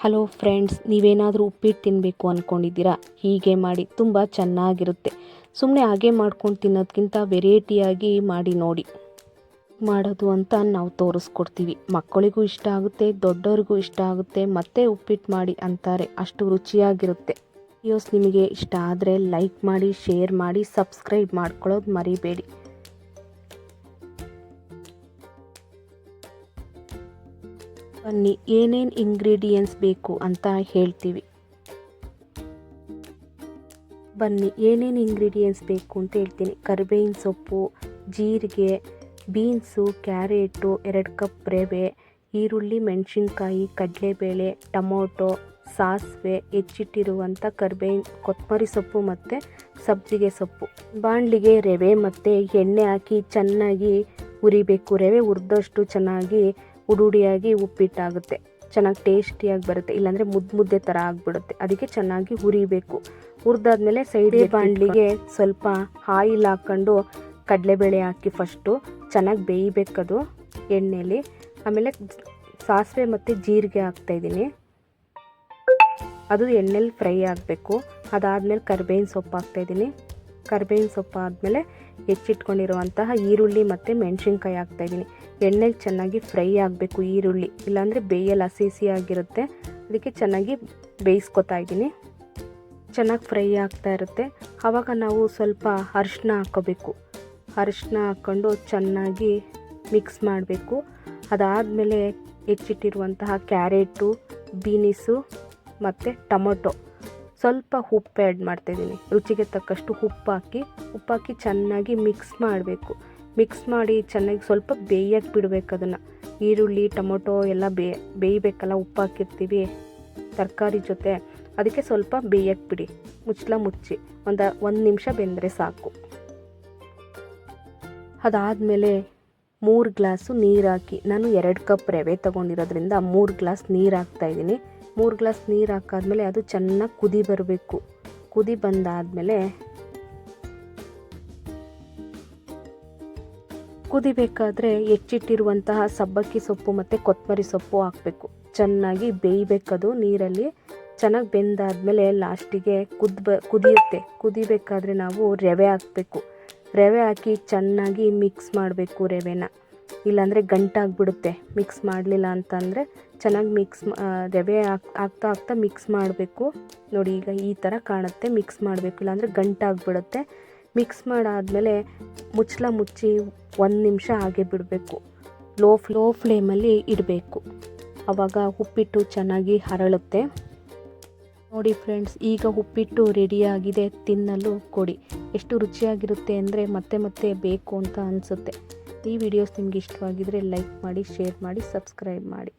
Hello friends, ನೀವೇನಾದರೂ ಉಪ್ಪಿಟ್ಟು ತಿನ್ನಬೇಕು ಅಂದ್ಕೊಂಡಿದ್ದೀರಾ? ಹೀಗೆ ಮಾಡಿ, ತುಂಬ ಚೆನ್ನಾಗಿರುತ್ತೆ. ಸುಮ್ಮನೆ ಹಾಗೆ ಮಾಡ್ಕೊಂಡು ತಿನ್ನೋದಕ್ಕಿಂತ ವೆರೈಟಿಯಾಗಿ ಮಾಡಿ ನೋಡಿ. ಮಾಡೋದು ಅಂತ ನಾವು ತೋರಿಸ್ಕೊಡ್ತೀವಿ. ಮಕ್ಕಳಿಗೂ ಇಷ್ಟ ಆಗುತ್ತೆ, ದೊಡ್ಡವ್ರಿಗೂ ಇಷ್ಟ ಆಗುತ್ತೆ, ಮತ್ತೆ ಉಪ್ಪಿಟ್ಟು ಮಾಡಿ ಅಂತಾರೆ. ಅಷ್ಟು ರುಚಿಯಾಗಿರುತ್ತೆ. ವಿಡಿಯೋಸ್ ನಿಮಗೆ ಇಷ್ಟ ಆದರೆ ಲೈಕ್ ಮಾಡಿ, ಶೇರ್ ಮಾಡಿ, ಸಬ್ಸ್ಕ್ರೈಬ್ ಮಾಡ್ಕೊಳ್ಳೋದು ಮರಿಬೇಡಿ. ಬನ್ನಿ, ಏನೇನು ಇಂಗ್ರೀಡಿಯೆಂಟ್ಸ್ ಬೇಕು ಅಂತ ಹೇಳ್ತೀವಿ. ಕರಿಬೇವಿನ ಸೊಪ್ಪು, ಜೀರಿಗೆ, ಬೀನ್ಸು, ಕ್ಯಾರೆಟು, 2 ಕಪ್ ರವೆ, ಈರುಳ್ಳಿ, ಮೆಣಸಿನ್ಕಾಯಿ, ಕಡಲೆಬೇಳೆ, ಟೊಮೊಟೊ, ಸಾಸಿವೆ, ಹೆಚ್ಚಿಟ್ಟಿರುವಂಥ ಕೊತ್ತಂಬರಿ ಸೊಪ್ಪು ಮತ್ತು ಸಬ್ಬಸಿಗೆ ಸೊಪ್ಪು. ಬಾಣಲಿಗೆ ರವೆ ಮತ್ತು ಎಣ್ಣೆ ಹಾಕಿ ಚೆನ್ನಾಗಿ ಹುರಿಬೇಕು. ರವೆ ಹುರಿದಷ್ಟು ಚೆನ್ನಾಗಿ ಉಡುಡಿಯಾಗಿ ಉಪ್ಪಿಟ್ಟಾಗುತ್ತೆ, ಚೆನ್ನಾಗಿ ಟೇಸ್ಟಿಯಾಗಿ ಬರುತ್ತೆ. ಇಲ್ಲಾಂದರೆ ಮುದ್ದೆ ಥರ ಆಗಿಬಿಡುತ್ತೆ. ಅದಕ್ಕೆ ಚೆನ್ನಾಗಿ ಹುರಿಬೇಕು. ಹುರಿದಾದ್ಮೇಲೆ ಸೈಡ್ಗೆ ಬಾಣಲಿಗೆ ಸ್ವಲ್ಪ ಆಯಿಲ್ ಹಾಕ್ಕೊಂಡು ಕಡಲೆಬೇಳೆ ಹಾಕಿ ಫಸ್ಟು ಚೆನ್ನಾಗಿ ಬೇಯಬೇಕದು ಎಣ್ಣೆಯಲ್ಲಿ. ಆಮೇಲೆ ಸಾಸಿವೆ ಮತ್ತು ಜೀರಿಗೆ ಹಾಕ್ತಾಯಿದ್ದೀನಿ, ಅದು ಎಣ್ಣೆಲಿ ಫ್ರೈ ಆಗಬೇಕು. ಅದಾದಮೇಲೆ ಕರಿಬೇವಿನ ಸೊಪ್ಪು ಹಾಕ್ತಾಯಿದ್ದೀನಿ. ಕರಿಬೇವಿನ ಸೊಪ್ಪು ಆದಮೇಲೆ ಹೆಚ್ಚಿಟ್ಕೊಂಡಿರುವಂತಹ ಈರುಳ್ಳಿ ಮತ್ತು ಮೆಣಸಿನ್ಕಾಯಿ ಹಾಕ್ತಾಯಿದ್ದೀನಿ. ಎಣ್ಣೆಲಿ ಚೆನ್ನಾಗಿ ಫ್ರೈ ಆಗಬೇಕು ಈರುಳ್ಳಿ, ಇಲ್ಲಾಂದರೆ ಬೇಯಲ್ಲ, ಹಸಿ ಆಗಿರುತ್ತೆ. ಅದಕ್ಕೆ ಚೆನ್ನಾಗಿ ಬೇಯಿಸ್ಕೊತಾ ಇದ್ದೀನಿ. ಚೆನ್ನಾಗಿ ಫ್ರೈ ಆಗ್ತಾ ಇರುತ್ತೆ. ಆವಾಗ ನಾವು ಸ್ವಲ್ಪ ಅರಿಶಿನ ಹಾಕ್ಕೋಬೇಕು. ಅರಿಶಿನ ಹಾಕ್ಕೊಂಡು ಚೆನ್ನಾಗಿ ಮಿಕ್ಸ್ ಮಾಡಬೇಕು. ಅದಾದಮೇಲೆ ಹೆಚ್ಚಿಟ್ಟಿರುವಂತಹ ಕ್ಯಾರೆಟು, ಬೀನಿಸು ಮತ್ತು ಟೊಮೊಟೊ, ಸ್ವಲ್ಪ ಉಪ್ಪು ಆ್ಯಡ್ ಮಾಡ್ತಾಯಿದ್ದೀನಿ. ರುಚಿಗೆ ತಕ್ಕಷ್ಟು ಉಪ್ಪು ಹಾಕಿ ಚೆನ್ನಾಗಿ ಮಿಕ್ಸ್ ಮಾಡಬೇಕು. ಮಿಕ್ಸ್ ಮಾಡಿ ಚೆನ್ನಾಗಿ ಸ್ವಲ್ಪ ಬೇಯಕ್ಕೆ ಬಿಡಬೇಕು. ಅದನ್ನು ಈರುಳ್ಳಿ ಟೊಮೊಟೊ ಎಲ್ಲ ಬೇಯಬೇಕಲ್ಲ, ಉಪ್ಪು ಹಾಕಿರ್ತೀವಿ ತರಕಾರಿ ಜೊತೆ, ಅದಕ್ಕೆ ಸ್ವಲ್ಪ ಬೇಯಕ್ಕೆ ಬಿಡಿ. ಮುಚ್ಚಿ ಒಂದು ನಿಮಿಷ ಬೆಂದರೆ ಸಾಕು. ಅದಾದಮೇಲೆ 3 ಗ್ಲಾಸು ನೀರು ಹಾಕಿ, ನಾನು 2 ಕಪ್ ರವೆ ತೊಗೊಂಡಿರೋದ್ರಿಂದ 3 ಗ್ಲಾಸ್ ನೀರು ಹಾಕ್ತಾಯಿದ್ದೀನಿ. 3 ಗ್ಲಾಸ್ ನೀರು ಹಾಕಾದ್ಮೇಲೆ ಅದು ಚೆನ್ನಾಗಿ ಕುದಿ ಬರಬೇಕು. ಕುದಿ ಬಂದಾದಮೇಲೆ ಕುದಿಬೇಕಾದ್ರೆ ಹೆಚ್ಚಿಟ್ಟಿರುವಂತಹ ಸಬ್ಬಕ್ಕಿ ಸೊಪ್ಪು ಮತ್ತು ಕೊತ್ತಂಬರಿ ಸೊಪ್ಪು ಹಾಕಬೇಕು. ಚೆನ್ನಾಗಿ ಬೇಯಬೇಕದು ನೀರಲ್ಲಿ. ಚೆನ್ನಾಗಿ ಬೆಂದಾದಮೇಲೆ ಲಾಸ್ಟಿಗೆ ಕುದಿಯುತ್ತೆ. ಕುದಿಬೇಕಾದ್ರೆ ನಾವು ರವೆ ಹಾಕಬೇಕು. ರವೆ ಹಾಕಿ ಚೆನ್ನಾಗಿ ಮಿಕ್ಸ್ ಮಾಡಬೇಕು ರವೆನ, ಇಲ್ಲಾಂದರೆ ಗಂಟಾಗಿಬಿಡುತ್ತೆ. ಮಿಕ್ಸ್ ಮಾಡಲಿಲ್ಲ ಅಂತಂದರೆ ಚೆನ್ನಾಗಿ ರವೆ ಹಾಕ್ತಾ ಮಿಕ್ಸ್ ಮಾಡಬೇಕು. ನೋಡಿ, ಈಗ ಈ ಥರ ಕಾಣುತ್ತೆ. ಮಿಕ್ಸ್ ಮಾಡಬೇಕು, ಇಲ್ಲಾಂದರೆ ಗಂಟಾಗಿಬಿಡುತ್ತೆ. ಮಿಕ್ಸ್ ಮಾಡಾದಮೇಲೆ ಮುಚ್ಚಿ 1 ನಿಮಿಷ ಹಾಗೆ ಬಿಡಬೇಕು. ಲೋ ಫ್ಲೇಮಲ್ಲಿ ಇಡಬೇಕು. ಆವಾಗ ಉಪ್ಪಿಟ್ಟು ಚೆನ್ನಾಗಿ ಹರಳುತ್ತೆ. ನೋಡಿ ಫ್ರೆಂಡ್ಸ್, ಈಗ ಉಪ್ಪಿಟ್ಟು ರೆಡಿಯಾಗಿದೆ. ತಿನ್ನಲು ಕೊಡಿ. ಎಷ್ಟು ರುಚಿಯಾಗಿರುತ್ತೆ ಅಂದರೆ ಮತ್ತೆ ಬೇಕು ಅಂತ ಅನಿಸುತ್ತೆ. ಈ ವಿಡಿಯೋಸ್ ನಿಮಗೆ ಇಷ್ಟವಾಗಿದ್ದರೆ ಲೈಕ್ ಮಾಡಿ, ಶೇರ್ ಮಾಡಿ, ಸಬ್ಸ್ಕ್ರೈಬ್ ಮಾಡಿ.